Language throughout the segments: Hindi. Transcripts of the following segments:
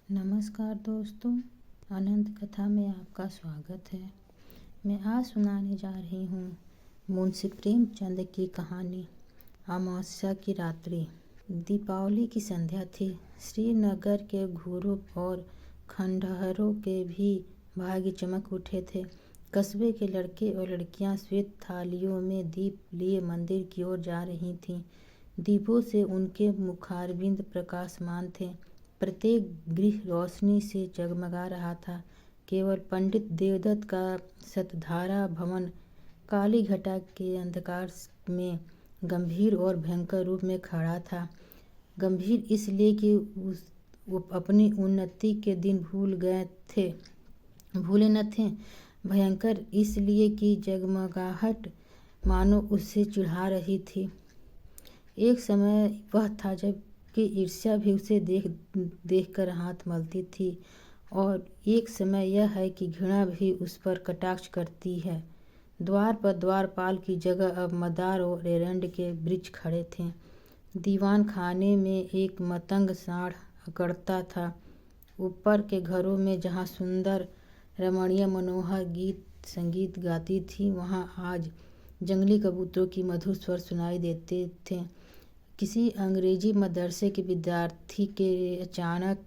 नमस्कार दोस्तों, अनंत कथा में आपका स्वागत है। मैं आज सुनाने जा रही हूँ मुंशी प्रेमचंद की कहानी अमावस्या की रात्रि। दीपावली की संध्या थी। श्रीनगर के घूरों और खंडहरों के भी भाग्य चमक उठे थे। कस्बे के लड़के और लड़कियां श्वेत थालियों में दीप लिए मंदिर की ओर जा रही थीं। दीपों से उनके मुखारबिंद प्रकाशमान थे। प्रत्येक गृह रोशनी से जगमगा रहा था। केवल पंडित देवदत्त का शतधारा भवन काली घटा के अंधकार में गंभीर और भयंकर रूप में खड़ा था। गंभीर इसलिए कि वो अपनी उन्नति के दिन भूले न थे। भयंकर इसलिए कि जगमगाहट मानो उससे चिढ़ा रही थी। एक समय वह था जब कि ईर्ष्या भी उसे देख कर हाथ मलती थी, और एक समय यह है कि घृणा भी उस पर कटाक्ष करती है। द्वार पर द्वारपाल की जगह अब मदार और एरंड के वृक्ष खड़े थे। दीवान खाने में एक मतंग साँड़ अकड़ता था। ऊपर के घरों में जहाँ सुंदर रमणीय मनोहर गीत संगीत गाती थी, वहाँ आज जंगली कबूतरों की मधुर स्वर सुनाई देते थे। किसी अंग्रेजी मदरसे के विद्यार्थी के अचानक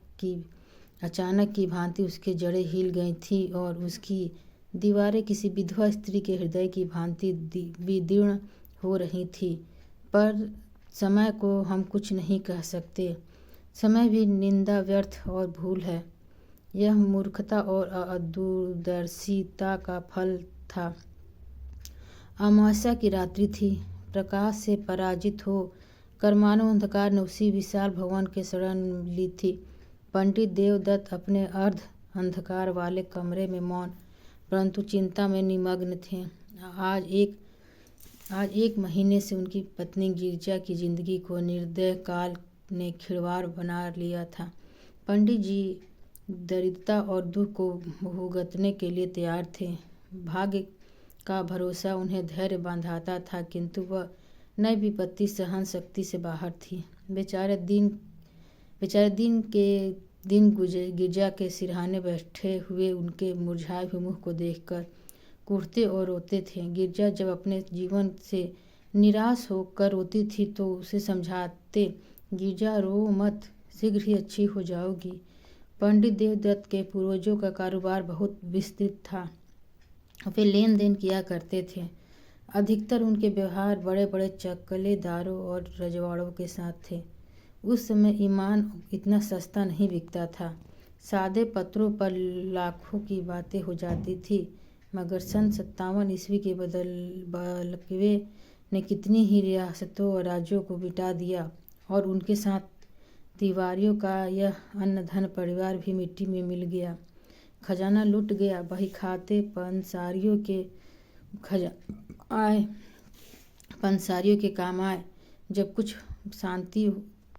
की भांति उसके जड़ें हिल गई थी, और उसकी दीवारें किसी विधवा स्त्री के हृदय की भांति विदीर्ण हो रही थी। पर समय को हम कुछ नहीं कह सकते। समय भी निंदा, व्यर्थ और भूल है। यह मूर्खता और अदूरदर्शिता का फल था। अमावस्या की रात्रि थी। प्रकाश से पराजित हो कर मानव अंधकार ने उसी विशाल भवन के शरण ली थी। पंडित देवदत्त अपने अर्ध अंधकार वाले कमरे में मौन परंतु चिंता में निमग्न थे। आज एक महीने से उनकी पत्नी गिरजा की जिंदगी को निर्दय काल ने खिलवाड़ बना लिया था। पंडित जी दरिद्रता और दुख को भुगतने के लिए तैयार थे। भाग्य का भरोसा उन्हें धैर्य बांधाता था, किंतु वह नई विपत्ति सहन शक्ति से बाहर थी। बेचारे दिन गिरजा के सिरहाने बैठे हुए उनके मुरझाए हुए मुँह को देखकर कुढ़ते और रोते थे। गिरजा जब अपने जीवन से निराश होकर रोती थी तो उसे समझाते, गिरजा रो मत, शीघ्र ही अच्छी हो जाओगी। पंडित देवदत्त के पूर्वजों का कारोबार बहुत विस्तृत था। वे लेन देन किया करते थे। अधिकतर उनके व्यवहार बड़े बड़े चकलेदारों और रजवाड़ों के साथ थे। उस समय ईमान इतना सस्ता नहीं बिकता था। सादे पत्रों पर लाखों की बातें हो जाती थी। मगर सन 57 ईस्वी के बलकवे ने कितनी ही रियासतों और राज्यों को मिटा दिया, और उनके साथ तिवारियों का यह अन्न धन परिवार भी मिट्टी में मिल गया। खजाना लुट गया। बही खाते पंसारियों के काम आए। जब कुछ शांति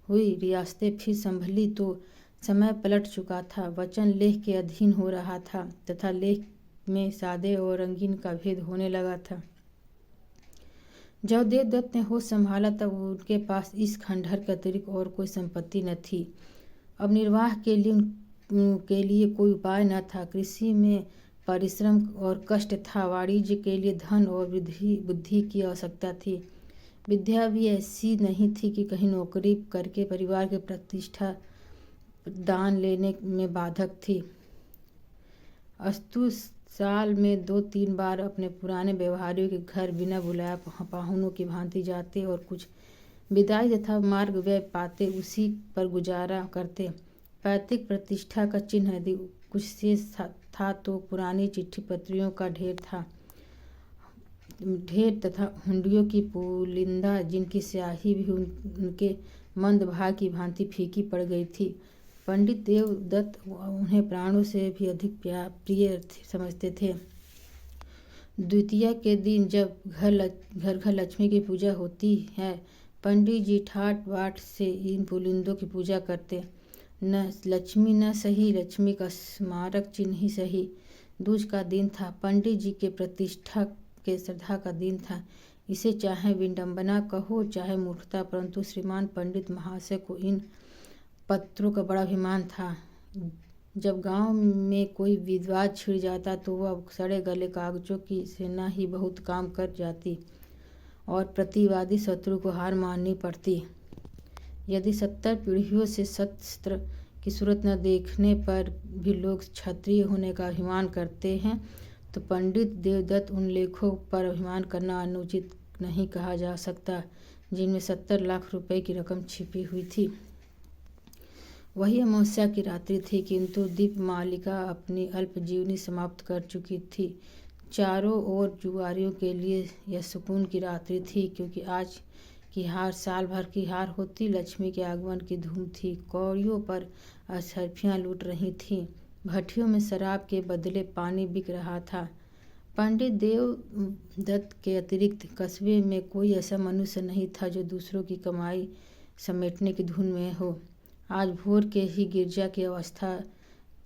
हुई, रियासतें फिर संभली, तो समय पलट चुका था। वचन लेख के अधीन हो रहा था तथा लेख में सादे और रंगीन का भेद होने लगा था। जब देवदत्त ने होश संभाला तब उनके पास इस खंडहर के अतिरिक्त और कोई संपत्ति न थी। अब निर्वाह के लिए कोई उपाय न था। कृषि में परिश्रम और कष्ट था। वाणिज्य के लिए धन और बुद्धि की आवश्यकता थी। विद्या भी ऐसी नहीं थी कि कहीं नौकरी करके परिवार की प्रतिष्ठा दान लेने में बाधक थी। अस्तु साल में 2-3 बार अपने पुराने व्यवहारियों के घर बिना बुलाए पाहुनों की भांति जाते और कुछ विदाई तथा मार्ग व्यय पाते उसी पर गुजारा करते। पैतृक प्रतिष्ठा का चिन्ह यदि कुछ शेष था तो पुरानी चिट्ठी पत्रियों का ढेर तथा हुंडियों की पुलिंदा, जिनकी स्याही भी उनके मंद भाग की भांति फीकी पड़ गई थी। पंडित देवदत्त उन्हें प्राणों से भी अधिक प्रिय समझते थे। द्वितीया के दिन जब घर लक्ष्मी की पूजा होती है, पंडित जी ठाट बाट से इन पुलिंदों की पूजा करते। न लक्ष्मी न सही, लक्ष्मी का स्मारक चिन्ह ही सही। दूज का दिन था। पंडित जी के प्रतिष्ठा के श्रद्धा का दिन था। इसे चाहे विडंबना कहो चाहे मूर्खता, परंतु श्रीमान पंडित महाशय को इन पत्रों का बड़ा अभिमान था। जब गांव में कोई विवाद छिड़ जाता तो वह सड़े गले कागजों की सेना ही बहुत काम कर जाती और प्रतिवादी शत्रु को हार माननी पड़ती। यदि 70 पीढ़ियों से शस्त्र की सूरत न देखने पर भी लोग क्षत्रिय होने का अभिमान करते हैं, तो पंडित देवदत्त उन लेखों पर अभिमान करना अनुचित नहीं कहा जा सकता जिनमें 70 लाख रुपए की रकम छिपी हुई थी। वही अमावस्या की रात्रि थी, किंतु दीपमालिका अपनी अल्पजीवनी समाप्त कर चुकी थी। चारों ओर जुआरियों के लिए यह सुकून की रात्रि थी, क्योंकि आज की हार साल भर की हार होती। लक्ष्मी के आगमन की धूम थी। कौड़ियों पर अशर्फियाँ लूट रही थीं। भट्टियों में शराब के बदले पानी बिक रहा था। पंडित देवदत्त के अतिरिक्त कस्बे में कोई ऐसा मनुष्य नहीं था जो दूसरों की कमाई समेटने की धुन में हो। आज भोर के ही गिरजा की अवस्था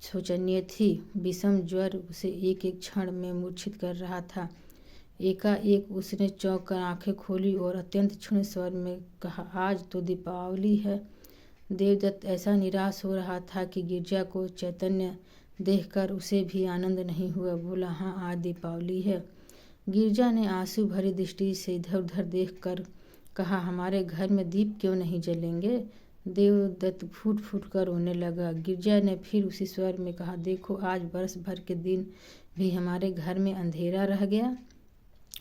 शोचनीय थी। विषम ज्वर उसे एक एक क्षण में मूर्छित कर रहा था। एकाएक उसने चौंक कर आंखें खोली और अत्यंत क्षीण स्वर में कहा, आज तो दीपावली है। देवदत्त ऐसा निराश हो रहा था कि गिरजा को चैतन्य देखकर उसे भी आनंद नहीं हुआ। बोला, हाँ, आज दीपावली है। गिरजा ने आंसू भरी दृष्टि से इधर उधर देखकर कहा, हमारे घर में दीप क्यों नहीं जलेंगे? देवदत्त फूट फूट कर रोने लगा। गिरजा ने फिर उसी स्वर में कहा, देखो, आज बरस भर के दिन भी हमारे घर में अंधेरा रह गया।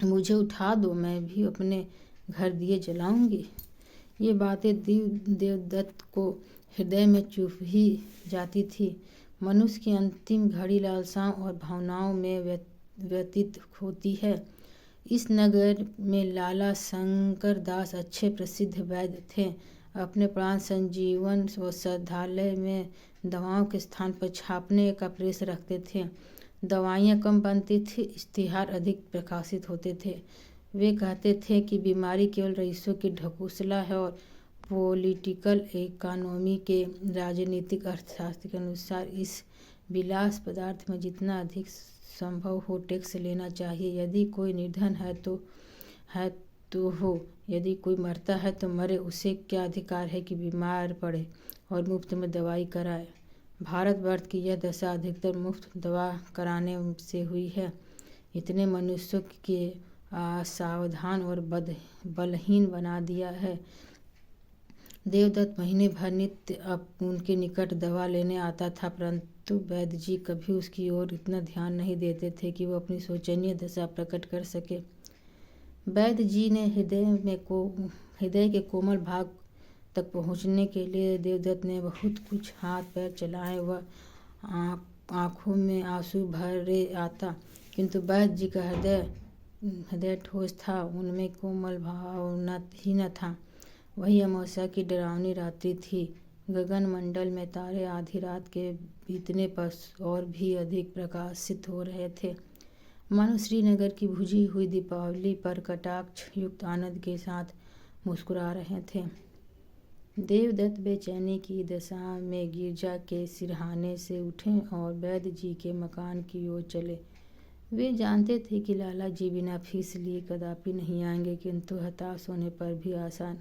मुझे उठा दो, मैं भी अपने घर दिए जलाऊंगी। ये बातें देवदत्त को हृदय में चुभ ही जाती थी। मनुष्य की अंतिम घड़ी लालसाओं और भावनाओं में व्यतीत होती है। इस नगर में लाला शंकर दास अच्छे प्रसिद्ध वैद्य थे। अपने प्राण संजीवन औषधालय में दवाओं के स्थान पर छापने का प्रेस रखते थे। दवाइयाँ कम बनती थी, इश्तिहार अधिक प्रकाशित होते थे। वे कहते थे कि बीमारी केवल रईसों की ढकोसला है और पॉलिटिकल इकोनॉमी के राजनीतिक अर्थशास्त्र के अनुसार इस विलास पदार्थ में जितना अधिक संभव हो टैक्स लेना चाहिए। यदि कोई निर्धन है तो हो, यदि कोई मरता है तो मरे, उसे क्या अधिकार है कि बीमार पड़े और मुफ्त में दवाई कराए। भारतवर्ष की यह दशा अधिकतर मुफ्त दवा कराने से हुई है। इतने मनुष्यों के असावधान और बलहीन बना दिया है। देवदत्त महीने भर नित्य अब उनके निकट दवा लेने आता था, परंतु वैद्य जी कभी उसकी ओर इतना ध्यान नहीं देते थे कि वो अपनी शोचनीय दशा प्रकट कर सके। वैद्य जी ने हृदय के कोमल भाग तक पहुंचने के लिए देवदत्त ने बहुत कुछ हाथ पैर चलाए। वह आँखों में आंसू भरे आता, किंतु वैद्य जी का हृदय ठोस था, उनमें कोमल भाव ही न था। वही अमावस्या की डरावनी रात्रि थी। गगन मंडल में तारे आधी रात के बीतने पर और भी अधिक प्रकाशित हो रहे थे, मानो श्रीनगर की बुझी हुई दीपावली पर कटाक्ष युक्त आनंद के साथ मुस्कुरा रहे थे। देवदत्त बेचैनी की दशा में गिरजा के सिरहाने से उठे और वैद्य जी के मकान की ओर चले। वे जानते थे कि लाला जी बिना फीस लिए कदापि नहीं आएंगे, किंतु हताश होने पर भी आशा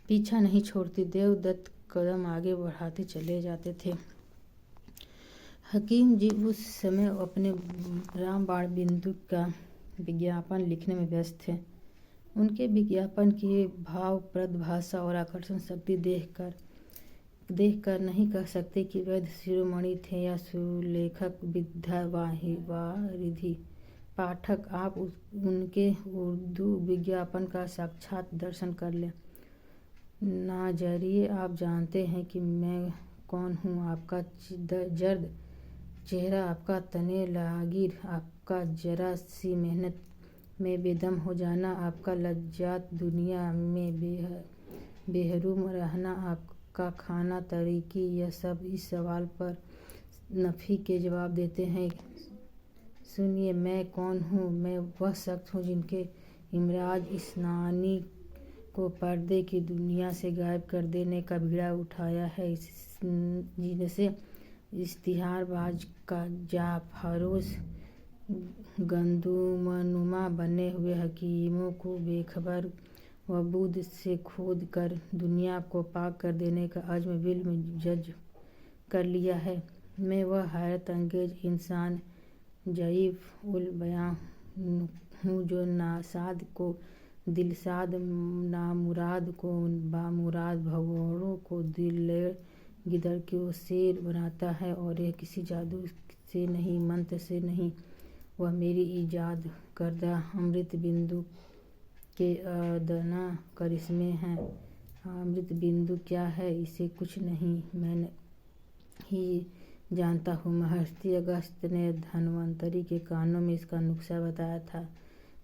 पीछा नहीं छोड़ती। देवदत्त कदम आगे बढ़ाते चले जाते थे। हकीम जी उस समय अपने रामबाण बिंदु का विज्ञापन लिखने में व्यस्त थे। उनके विज्ञापन की भावप्रद भाषा और आकर्षण शक्ति देखकर नहीं कह सकते कि वैद्य शिरोमणि थे या सुलेखक विद्यावारिधि। पाठक, आप उनके उर्दू विज्ञापन का साक्षात दर्शन कर लें। नाजरिए, आप जानते हैं कि मैं कौन हूँ। आपका जर्द चेहरा, आपका तने लागिर, आपका जरा सी मेहनत में बेदम हो जाना, आपका लज्जात दुनिया में बेहरूम रहना, आपका खाना तरीकी, यह सब इस सवाल पर नफी के जवाब देते हैं। सुनिए, मैं कौन हूँ? मैं वह शख्स हूँ जिनके इमराज इस्नानी को पर्दे की दुनिया से गायब कर देने का बीड़ा उठाया है, जिनसे इश्तिहारबाज का जाफरोश गंदुमनुमा बने हुए हकीमों को बेखबर वबूद से खोद कर दुनिया को पाक कर देने का अज़्म बिल्म जज्ब कर लिया है। मैं वह हैरत अंगेज इंसान ज़ईफ़ उल बयां हूँ जो नासाद को दिलसाद, नामुराद को बामुराद, भगोड़ों को दिलेर, गिदड़ को शेर बनाता है। और यह किसी जादू से नहीं, मंत्र से नहीं, वह मेरी ईजाद करदा अमृत बिंदु के अदना करिश्मे हैं। अमृत बिंदु क्या है, इसे कुछ नहीं मैं ही जानता हूँ। महर्षि अगस्त ने धन्वंतरि के कानों में इसका नुस्खा बताया था।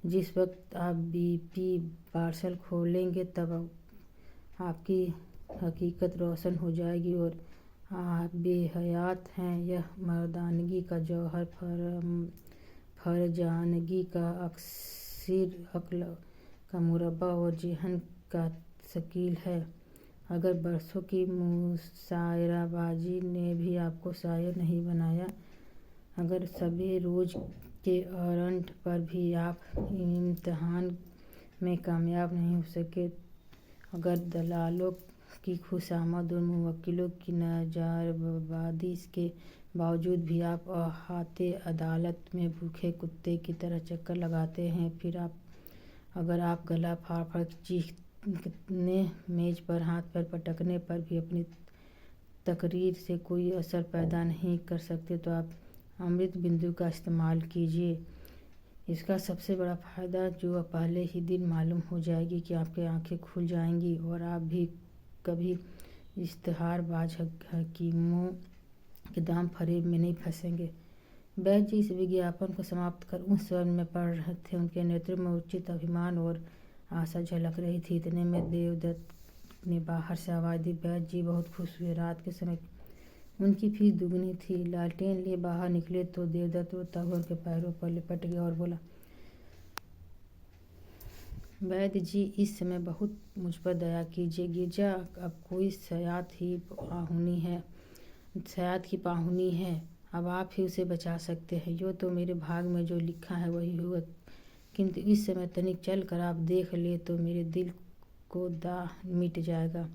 जिस वक्त आप BP पार्सल खोलेंगे तब आपकी हकीकत रोशन हो जाएगी और आप बेहयात हैं। यह मर्दानगी का जौहर, फरजानगी का अक्सिर, अक्ल का मुरब्बा और ज़हन का शकील है। अगर बरसों की मुशायराबाजी ने भी आपको शायर नहीं बनाया, अगर सबे रोज़ के अरंट पर भी आप इम्तिहान में कामयाब नहीं हो सके, अगर दलालों की खुशामद और मुवक्किलों की नज़रबंदी के बावजूद भी आप अहाते अदालत में भूखे कुत्ते की तरह चक्कर लगाते हैं, फिर अगर आप गला फाड़ फाड़ चीखने, मेज पर हाथ पैर पटकने पर भी अपनी तकरीर से कोई असर पैदा नहीं कर सकते, तो आप अमृत बिंदु का इस्तेमाल कीजिए। इसका सबसे बड़ा फ़ायदा जो पहले ही दिन मालूम हो जाएगी कि आपकी आंखें खुल जाएंगी और आप भी कभी इश्तिहारबाज हकीमों के दाम फरेब में नहीं फंसेंगे। वैद्य जी इस विज्ञापन को समाप्त कर उस स्वर में पढ़ रहे थे। उनके नेत्र में उचित अभिमान और आशा झलक रही थी। इतने में देवदत्त ने बाहर से आवाज़ दी, वैद्य जी बहुत खुश हुए। रात के समय उनकी फीस दुगनी थी। लालटेन लिए बाहर निकले तो देवदत्त वो टैगोर के पैरों पर लिपट गया और बोला, वैद्य जी इस समय बहुत मुझ पर दया कीजिए। गिरजा अब कोई सयात की पाहुनी है। अब आप ही उसे बचा सकते हैं। यो तो मेरे भाग में जो लिखा है वही हुआ, किंतु इस समय तनिक चल कर आप देख ले तो मेरे दिल को दाह मिट जाएगा।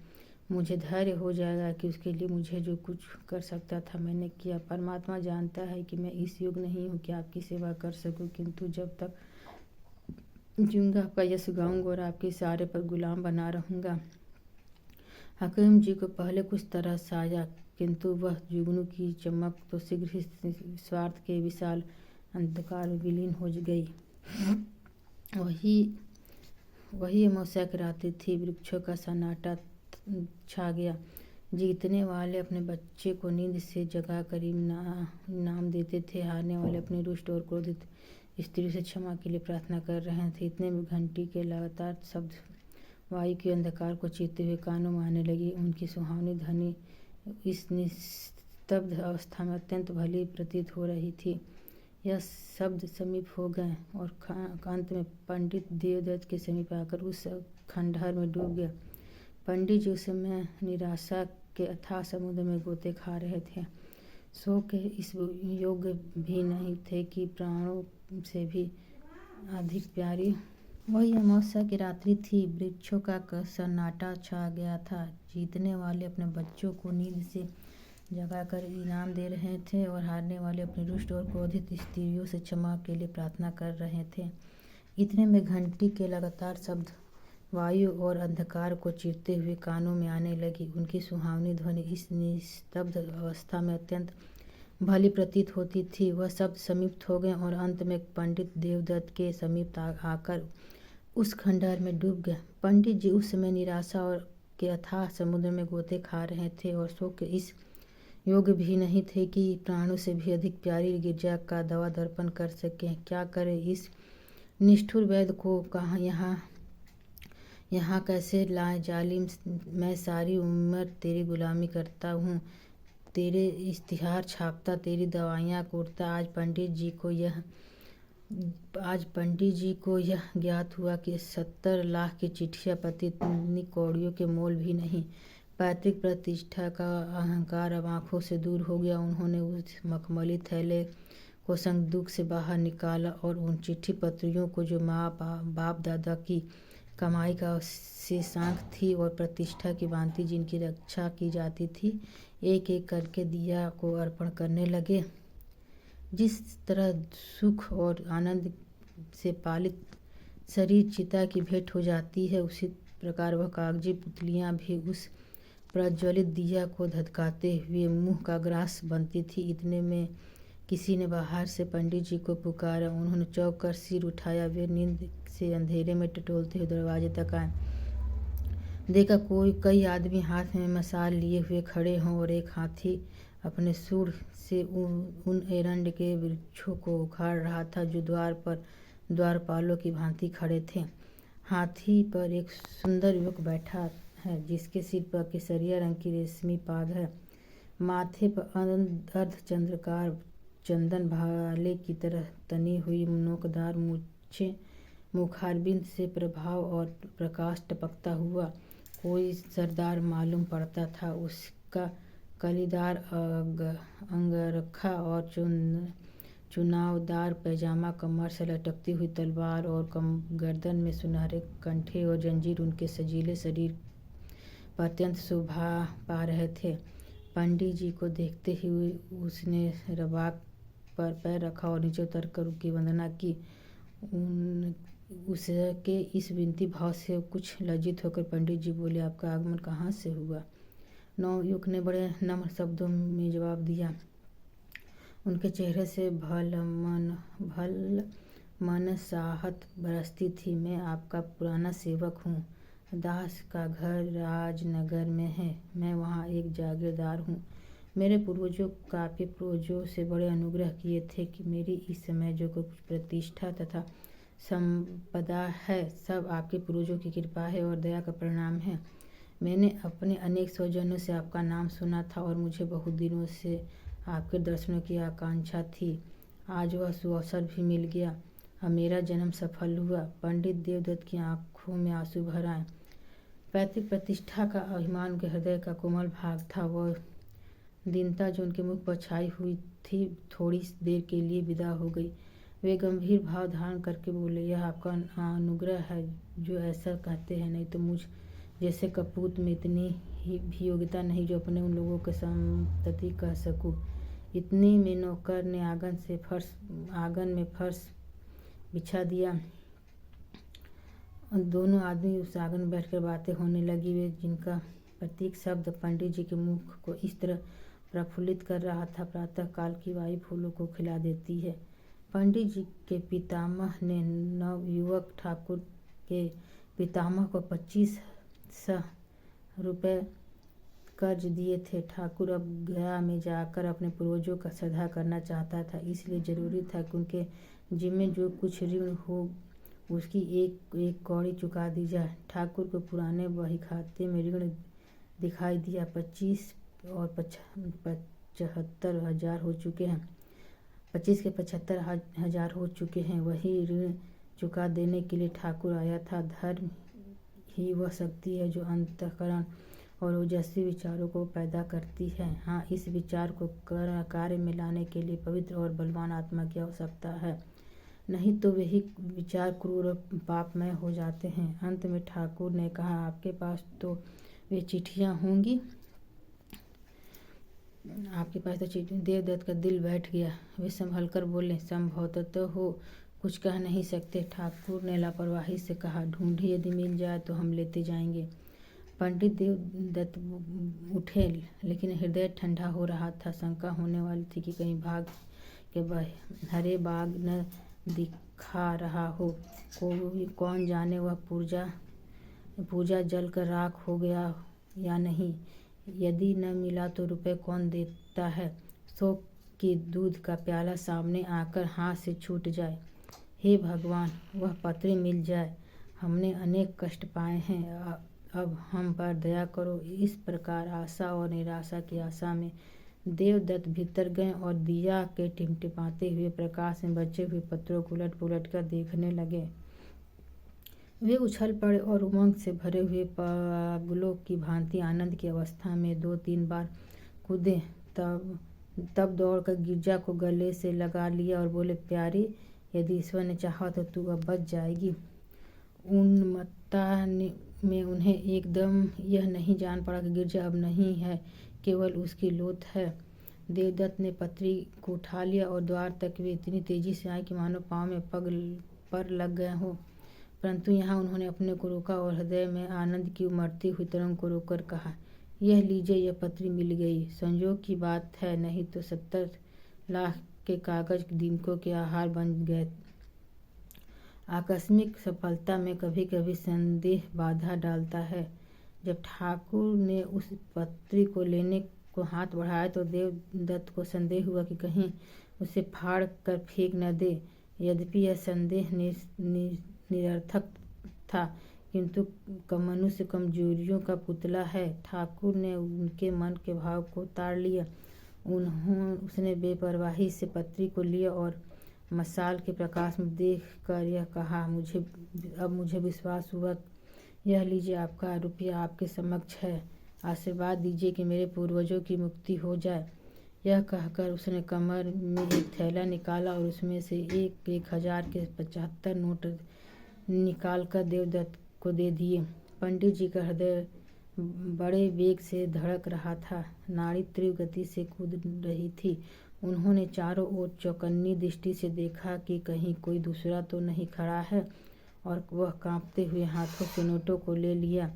मुझे धैर्य हो जाएगा कि उसके लिए मुझे जो कुछ कर सकता था मैंने किया। परमात्मा जानता है कि मैं इस योग्य नहीं हूँ कि आपकी सेवा कर सकूँ, किंतु जब तक जीऊँगा आपका यश गाऊँगा और आपके इशारे पर गुलाम बना रहूँगा। हकीम जी को पहले कुछ तरस आया, किंतु वह जुगनू की चमक तो शीघ्र ही स्वार्थ के विशाल अंधकार में विलीन हो गई। वही अमावस्या की रात्रि थी। वृक्षों का सन्नाटा छा गया। जीतने वाले अपने बच्चे को नींद से जगाकर इनाम देते थे। हारने वाले अपनी रुष्ट और क्रोधित स्त्री से क्षमा के लिए प्रार्थना कर रहे थे। इतने में घंटी के लगातार शब्द वायु के अंधकार को चीरते हुए कानों में आने लगी। उनकी सुहावनी ध्वनि इस निस्तब्ध अवस्था में अत्यंत भली प्रतीत हो रही थी। यह शब्द समीप हो गए और अंत में पंडित देवदत्त के समीप आकर उस खंडहर में डूब गया। पंडित जी उस समय निराशा के अथाह समुद्र में गोते खा रहे थे। सो के इस योग्य भी नहीं थे कि प्राणों से भी अधिक प्यारी। वही अमावस्या की रात्रि थी। वृक्षों का सन्नाटा छा गया था। जीतने वाले अपने बच्चों को नींद से जगाकर इनाम दे रहे थे और हारने वाले अपनी रुष्ट और क्रोधित स्त्रियों से क्षमा के लिए प्रार्थना कर रहे थे। इतने में घंटी के लगातार शब्द वायु और अंधकार को चीरते हुए कानों में आने लगी। उनकी सुहावनी ध्वनि इस निस्तब्ध अवस्था में अत्यंत भली प्रतीत होती थी। वह शब्द समीप हो गए और अंत में पंडित देवदत्त के समीप आकर उस खंडहर में डूब गए। पंडित जी उस समय निराशा और के अथाह समुद्र में गोते खा रहे थे और शोक के इस योग्य भी नहीं थे कि प्राणों से भी अधिक प्यारी गिरजा का दवा दर्पण कर सकें। क्या करे इस निष्ठुर वैद्य को कहाँ यहाँ कैसे लाए। जालिम, मैं सारी उम्र तेरी गुलामी करता हूँ, तेरे इश्तिहार छापता, तेरी दवाइयाँ कोरता। आज पंडित जी को यह ज्ञात हुआ कि 70 लाख की चिट्ठियाँ पति कौड़ियों के मोल भी नहीं। पैतृक प्रतिष्ठा का अहंकार अब आंखों से दूर हो गया। उन्होंने उस मखमली थैले को संदूक से बाहर निकाला और उन चिट्ठी पत्रियों को जो माँ बाप दादा की कमाई का शेषांक थी और प्रतिष्ठा की भांति जिनकी रक्षा की जाती थी, एक एक करके दिया को अर्पण करने लगे। जिस तरह सुख और आनंद से पालित शरीर चिता की भेंट हो जाती है, उसी प्रकार वह कागजी पुतलियाँ भी उस प्रज्वलित दिया को धधकाते हुए मुंह का ग्रास बनती थी। इतने में किसी ने बाहर से पंडित जी को पुकारा। उन्होंने चौंक कर सिर उठाया। वे नींद से अंधेरे में टटोलते हुए दरवाजे तक आए। देखा कई आदमी हाथ में मशाल लिए हुए खड़े हों और एक हाथी अपने सूंड से उन एरंड के वृक्षों को उखाड़ रहा था जो द्वार पर द्वारपालों की भांति खड़े थे। हाथी पर एक सुंदर युवक बैठा है जिसके सिर पर केसरिया रंग की रेशमी पाग है। माथे पर अर्धचंद्राकार चंदन भाले की तरह तनी हुई नोकदार मूछें, मुखारबिंद से प्रभाव और प्रकाश टपकता हुआ कोई सरदार मालूम पड़ता था। उसका कलीदार अंगरखा और चुनावदार पैजामा, कमर से लटकती हुई तलवार और गर्दन में सुनहरे कंठे और जंजीर उनके सजीले शरीर पर अत्यंत शोभा पा रहे थे। पंडित जी को देखते ही उसने रबाक पर पैर रखा और नीचे उतरकर उनकी वंदना की। उसके इस विनती भाव से कुछ लज्जित होकर पंडित जी बोले, आपका आगमन कहाँ से हुआ? नवयुवक ने बड़े नम्र शब्दों में जवाब दिया। उनके चेहरे से भल मनसाहत बरसती थी। मैं आपका पुराना सेवक हूँ। दास का घर राजनगर में है। मैं वहाँ एक जागीरदार हूँ। मेरे पूर्वजों काव्य पूर्वजों से बड़े अनुग्रह किए थे कि मेरी इस समय जो कुछ प्रतिष्ठा तथा संपदा है, सब आपके पूर्वजों की कृपा है और दया का परिणाम है। मैंने अपने अनेक स्वजनों से आपका नाम सुना था और मुझे बहुत दिनों से आपके दर्शनों की आकांक्षा थी। आज वह सुअवसर भी मिल गया। अब मेरा जन्म सफल हुआ। पंडित देवदत्त की आंखों में आंसू भर आए। पैतृक प्रतिष्ठा का अभिमान उनके हृदय का कोमल भाग था। वह दीनता जो उनके मुख पर छाई हुई थी थोड़ी देर के लिए विदा हो गई। वे गंभीर भाव धारण करके बोले, यह आपका अनुग्रह है जो ऐसा कहते हैं, नहीं तो मुझ जैसे कपूत में इतनी भी योग्यता नहीं जो अपने उन लोगों के संतति कह सकूं। इतने में नौकर ने आंगन में फर्श बिछा दिया। दोनों आदमी उस आंगन में बैठकर बातें होने लगी। वे जिनका प्रत्येक शब्द पंडित जी के मुख को इस तरह प्रफुल्लित कर रहा था, प्रातः काल की वायु फूलों को खिला देती है। पंडित जी के पितामह ने नवयुवक ठाकुर के पितामह को 2500 रुपये कर्ज दिए थे। ठाकुर अब गया में जाकर अपने पूर्वजों का श्रद्धा करना चाहता था, इसलिए जरूरी था कि उनके जिम्मे जो कुछ ऋण हो उसकी एक एक कौड़ी चुका दी जाए। ठाकुर को पुराने बही खाते में ऋण दिखाई दिया। 25 और 75 हजार हो चुके हैं। 25 के 75 हजार हो चुके हैं। वही ऋण चुका देने के लिए ठाकुर आया था। धर्म ही वह शक्ति है जो अंतःकरण और ओजस्वी विचारों को पैदा करती है। हाँ, इस विचार को कार्य में लाने के लिए पवित्र और बलवान आत्मा की आवश्यकता है, नहीं तो वही विचार क्रूर और पापमय हो जाते हैं। अंत में ठाकुर ने कहा, आपके पास तो वे चिट्ठियाँ होंगी। आपके पास तो चिट्ठी। देवदत्त का दिल बैठ गया। वे संभलकर बोले, संभवतः तो हो, कुछ कह नहीं सकते। ठाकुर ने लापरवाही से कहा, ढूंढिए, यदि मिल जाए तो हम लेते जाएंगे। पंडित देवदत्त उठे, लेकिन हृदय ठंडा हो रहा था। शंका होने वाली थी कि कहीं भाग के हरे बाग न दिखा रहा हो। कौन जाने वह पूजा जल कर राख हो गया या नहीं। यदि न मिला तो रुपए कौन देता है। शोक की दूध का प्याला सामने आकर हाथ से छूट जाए। हे भगवान, वह पत्री मिल जाए। हमने अनेक कष्ट पाए हैं, अब हम पर दया करो। इस प्रकार आशा और निराशा की आशा में देवदत्त भीतर गए और दिया के टिमटिमाते हुए प्रकाश में बचे हुए पत्रों को उलट पुलट कर देखने लगे। वे उछल पड़े और उमंग से भरे हुए पागलों की भांति आनंद की अवस्था में 2-3 बार कूदे। तब दौड़कर गिरजा को गले से लगा लिया और बोले, प्यारी, यदि ईश्वर ने चाहा तो तू अब बच जाएगी। उन्मत्तता में उन्हें एकदम यह नहीं जान पड़ा कि गिरजा अब नहीं है, केवल उसकी लोथ है। देवदत्त ने पत्री को उठा लिया और द्वार तक वे इतनी तेजी से आए कि मानो पाँव में पग पर लग गए हो। परंतु यहाँ उन्होंने अपने को रोका और हृदय में आनंद की उमड़ती हुई तरंग को रोककर कहा, यह लीजिए, यह पत्री मिल गई। संयोग की बात है, नहीं तो 70 लाख के कागज दीमकों के आहार बन गए। आकस्मिक सफलता में कभी कभी संदेह बाधा डालता है। जब ठाकुर ने उस पत्री को लेने को हाथ बढ़ाया तो देवदत्त को संदेह हुआ कि कहीं उसे फाड़ कर फेंक न दे। यद्यपि यह संदेह निरर्थक था, किंतु मनुष्य कमजोरियों का पुतला है। ठाकुर ने उनके मन के भाव को ताड़ लिया। उसने बेपरवाही से पत्री को लिया और मशाल के प्रकाश में देख कर यह कहा, अब मुझे विश्वास हुआ। यह लीजिए, आपका रुपया आपके समक्ष है। आशीर्वाद दीजिए कि मेरे पूर्वजों की मुक्ति हो जाए। यह कहकर उसने कमर में एक थैला निकाला और उसमें से 1000 के 75 नोट निकालकर देवदत्त को दे दिए। पंडित जी का हृदय बड़े वेग से धड़क रहा था, नाड़ी तीव्र गति से कूद रही थी। उन्होंने चारों ओर चौकन्नी दृष्टि से देखा कि कहीं कोई दूसरा तो नहीं खड़ा है, और वह कांपते हुए हाथों से नोटों को ले लिया।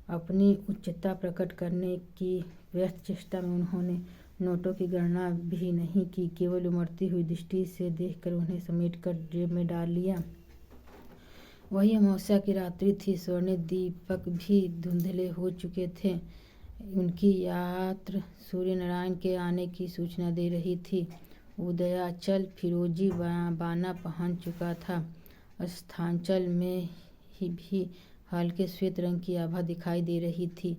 अपनी उच्चता प्रकट करने की व्यर्थ चेष्टा में उन्होंने नोटों की गणना भी नहीं की, केवल उमड़ती हुई दृष्टि से देखकर उन्हें समेटकर जेब में डाल लिया। वही अमावस्या की रात्रि थी। स्वर्णिम दीपक भी धुंधले हो चुके थे। उनकी यात्रा सूर्य नारायण के आने की सूचना दे रही थी। उदयाचल फिरोजी बाना पहन चुका था। स्थानांचल में भी हल्के श्वेत रंग की आभा दिखाई दे रही थी।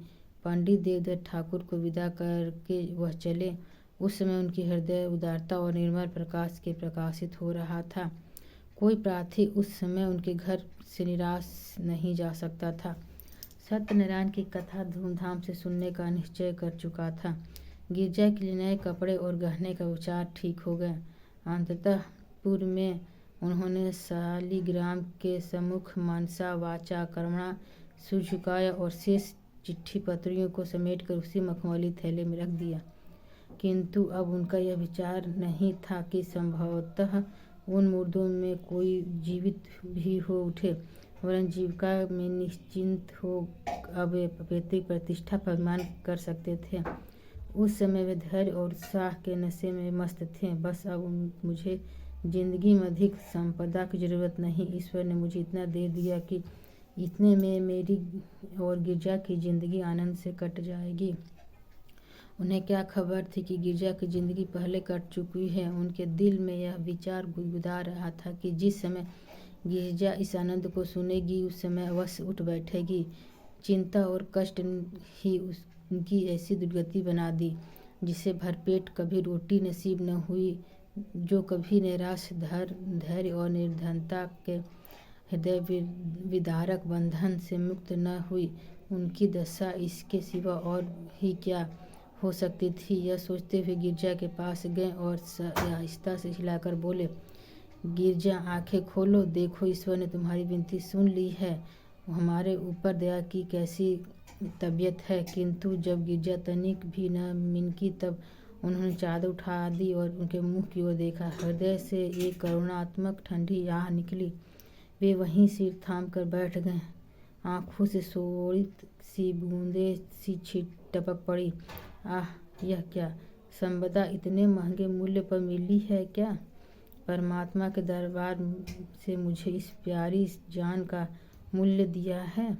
पंडित देवदत्त ठाकुर को विदा करके वह चले। उस समय उनकी हृदय उदारता और निर्मल प्रकाश के प्रकाशित हो रहा था। कोई प्रार्थी उस समय उनके घर से निराश नहीं जा सकता था। सत्यनारायण की कथा धूमधाम से सुनने का निश्चय कर चुका था। गिरजा के लिए नए कपड़े और गहने का उपचार ठीक हो गए। अंततः पूर्व में उन्होंने शालिग्राम के सम्मुख मनसा वाचा कर्मणा सिर झुकाया और शेष चिट्ठी पत्रियों को समेटकर उसी मखमली थैले में रख दिया। किंतु अब उनका यह विचार नहीं था कि संभवतः उन मुर्दों में कोई जीवित भी हो उठे, वरन जीविका में निश्चिंत हो अब पैतृक प्रतिष्ठा पर अभिमान कर सकते थे। उस समय वे धैर्य और उत्साह के नशे में मस्त थे। बस अब मुझे जिंदगी में अधिक संपदा की जरूरत नहीं। ईश्वर ने मुझे इतना दे दिया कि इतने में मेरी और गिरजा की जिंदगी आनंद से कट जाएगी। उन्हें क्या खबर थी कि गिरजा की जिंदगी पहले कट चुकी है। उनके दिल में यह विचार गुदगुदा रहा था कि जिस समय गिरजा इस आनंद को सुनेगी उस समय अवश्य उठ बैठेगी। चिंता और कष्ट ही उनकी ऐसी दुर्गति बना दी, जिसे भरपेट कभी रोटी नसीब न हुई, जो कभी निराश धैर्य और निर्धनता के हृदय विदारक बंधन से मुक्त न हुई। उनकी दशा इसके सिवा और ही क्या हो सकती थी। यह सोचते हुए गिरजा के पास गए और आहिस्ता से हिलाकर बोले, गिरजा, आंखें खोलो, देखो ईश्वर ने तुम्हारी विनती सुन ली है। हमारे ऊपर दया की कैसी तबीयत है। किंतु जब गिरजा तनिक भी न मिनकी तब उन्होंने चादर उठा दी और उनके मुंह की ओर देखा। हृदय से एक करुणात्मक ठंडी आह निकली। वे वहीं सिर थाम कर बैठ गए। आँखों से शोणित सी बूंदें सी टपक पड़ी। आह, यह क्या संपदा इतने महंगे मूल्य पर मिली है क्या? परमात्मा के दरबार से मुझे इस प्यारी जान का मूल्य दिया है।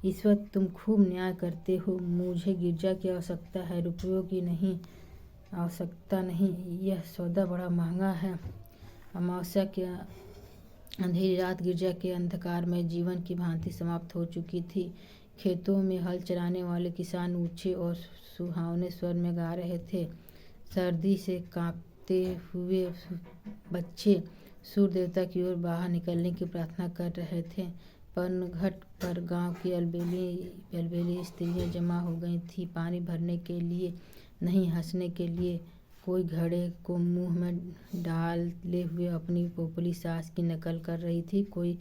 ईश्वर तुम खूब न्याय करते हो। मुझे गिरजा की आवश्यकता है, रुपयों की नहीं, आवश्यकता नहीं। यह सौदा बड़ा महंगा है। अमावस्या की अंधेरी रात गिरजा के अंधकार में जीवन की भांति समाप्त हो चुकी थी। खेतों में हल चलाने वाले किसान ऊंचे और सुहावने स्वर में गा रहे थे। सर्दी से कांपते हुए बच्चे सूर्य देवता की ओर बाहर निकलने की प्रार्थना कर रहे थे। पनघट पर गांव की अलबेली स्त्रियां जमा हो गई थीं, पानी भरने के लिए नहीं, हंसने के लिए। कोई घड़े को मुंह में डाले हुए अपनी पोपली सास की नकल कर रही थी, कोई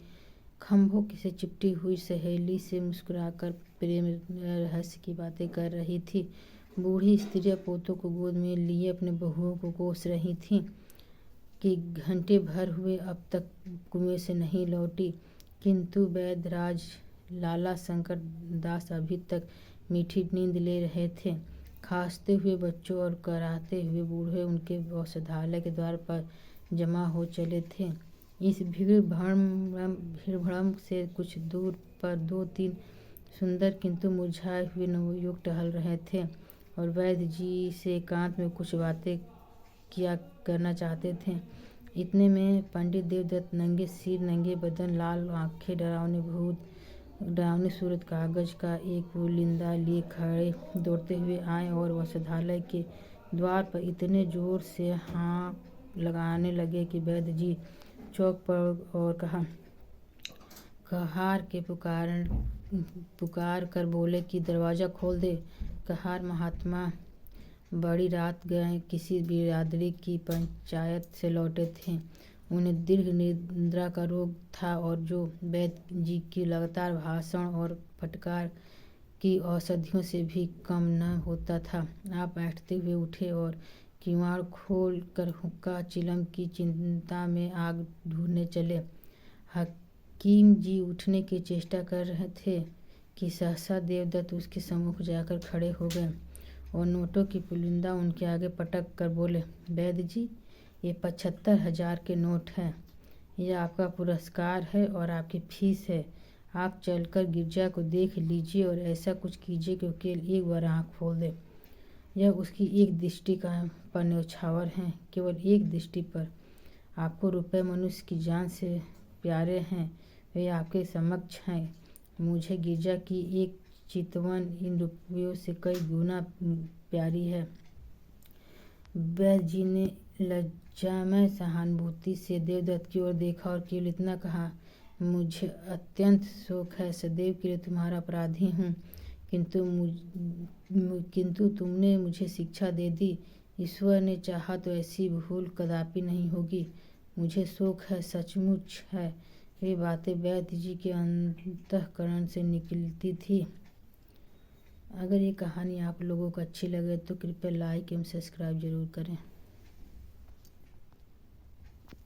खंभों से चिपटी हुई सहेली से मुस्कुराकर प्रेम रहस्य की बातें कर रही थी। बूढ़ी स्त्रियां पोतों को गोद में लिए अपने बहुओं को कोस रही थीं कि घंटे भर हुए अब तक कुएं से नहीं लौटी, किंतु वैद्यराज लाला शंकर दास अभी तक मीठी नींद ले रहे थे। खांसते हुए बच्चों और कराहते हुए बूढ़े उनके औषधालय के द्वार पर जमा हो चले थे। इस भीड़ भड़म से कुछ दूर पर 2-3 सुंदर किंतु मुरझाए हुए नवयुवक टहल रहे थे और वैद्य जी से एकांत में कुछ बातें किया करना चाहते थे। इतने में पंडित देवदत्त नंगे सिर, नंगे बदन, लाल आंखें, डरावनी सूरत, कागज का एक पुलिंदा लिए खड़े दौड़ते हुए आए और औषधालय के द्वार पर इतने जोर से हाँक लगाने लगे कि वैद्य जी चौंक पड़ और कहार के पुकार कर बोले कि दरवाज़ा खोल दे। कहार महात्मा बड़ी रात गए किसी बिरादरी की पंचायत से लौटे थे। उन्हें दीर्घ निद्रा का रोग था और जो वैद्य जी की लगातार भाषण और फटकार की औषधियों से भी कम न होता था। आप बैठते हुए उठे और किवाड़ खोल कर हुक्का चिलम की चिंता में आग ढूंढने चले। हकीम जी उठने की चेष्टा कर रहे थे कि सहसा देवदत्त उसके सम्मुख जाकर खड़े हो गए और नोटों की पुलिंदा उनके आगे पटक कर बोले, वैद्य जी, ये 75,000 के नोट हैं। यह आपका पुरस्कार है और आपकी फीस है। आप चलकर गिरजा को देख लीजिए और ऐसा कुछ कीजिए कि केवल एक बार आँख खोल दे। यह उसकी एक दृष्टि पर न्यौछावर है, केवल एक दृष्टि पर। आपको रुपए मनुष्य की जान से प्यारे हैं, वे आपके समक्ष हैं। मुझे गिरजा की एक चितवन इन रुपयों से कई गुना प्यारी है। वैद्य जी ने लज्जामय सहानुभूति से देवदत्त की ओर देखा और केवल इतना कहा, मुझे अत्यंत शोक है, सदैव के लिए तुम्हारा अपराधी हूँ, किंतु तुमने मुझे शिक्षा दे दी। ईश्वर ने चाहा तो ऐसी भूल कदापि नहीं होगी। मुझे शोक है, सचमुच है। वे बातें वैद्य जी के अंतःकरण से निकलती थी। अगर ये कहानी आप लोगों को अच्छी लगे तो कृपया लाइक एवं सब्सक्राइब जरूर करें।